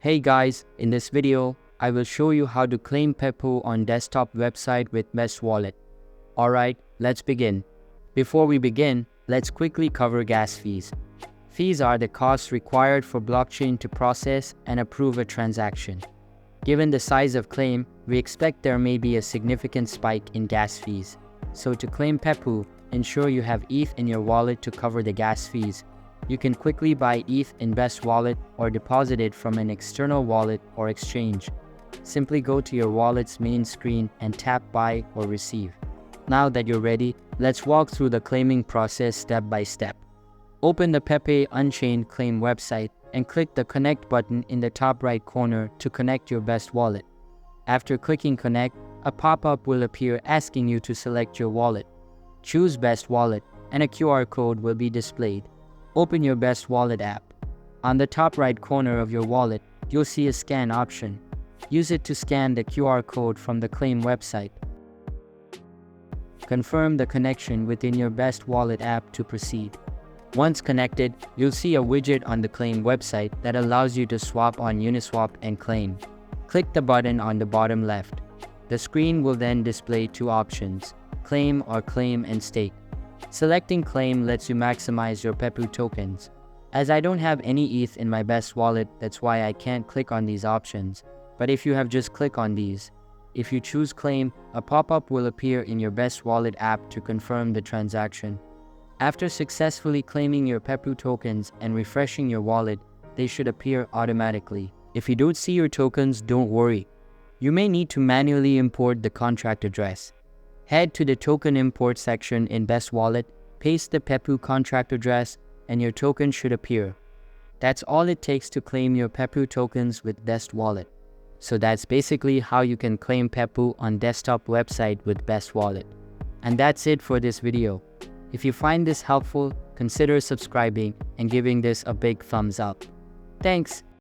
Hey guys, in this video, I will show you how to claim PEPU on desktop website with Best Wallet. Alright, let's begin. Before we begin, let's quickly cover gas fees. Fees are the costs required for blockchain to process and approve a transaction. Given the size of claim, we expect there may be a significant spike in gas fees. So to claim PEPU, ensure you have ETH in your wallet to cover the gas fees. You can quickly buy ETH in Best Wallet or deposit it from an external wallet or exchange. Simply go to your wallet's main screen and tap Buy or Receive. Now that you're ready, let's walk through the claiming process step by step. Open the Pepe Unchained claim website and click the Connect button in the top right corner to connect your Best Wallet. After clicking Connect, a pop-up will appear asking you to select your wallet. Choose Best Wallet and a QR code will be displayed. Open your Best Wallet app. On the top right corner of your wallet, you'll see a scan option. Use it to scan the QR code from the claim website. Confirm the connection within your Best Wallet app to proceed. Once connected, you'll see a widget on the claim website that allows you to swap on Uniswap and claim. Click the button on the bottom left. The screen will then display two options, claim or claim and stake. Selecting claim lets you maximize your PEPU tokens. As I don't have any ETH in my Best Wallet, that's why I can't click on these options. But if you have just click on these. If you choose claim, a pop-up will appear in your Best Wallet app to confirm the transaction. After successfully claiming your PEPU tokens and refreshing your wallet, they should appear automatically. If you don't see your tokens, don't worry. You may need to manually import the contract address. Head to the token import section in Best Wallet, paste the PEPU contract address, and your token should appear. That's all it takes to claim your PEPU tokens with Best Wallet. So that's basically how you can claim PEPU on desktop website with Best Wallet. And that's it for this video. If you find this helpful, consider subscribing and giving this a big thumbs up. Thanks.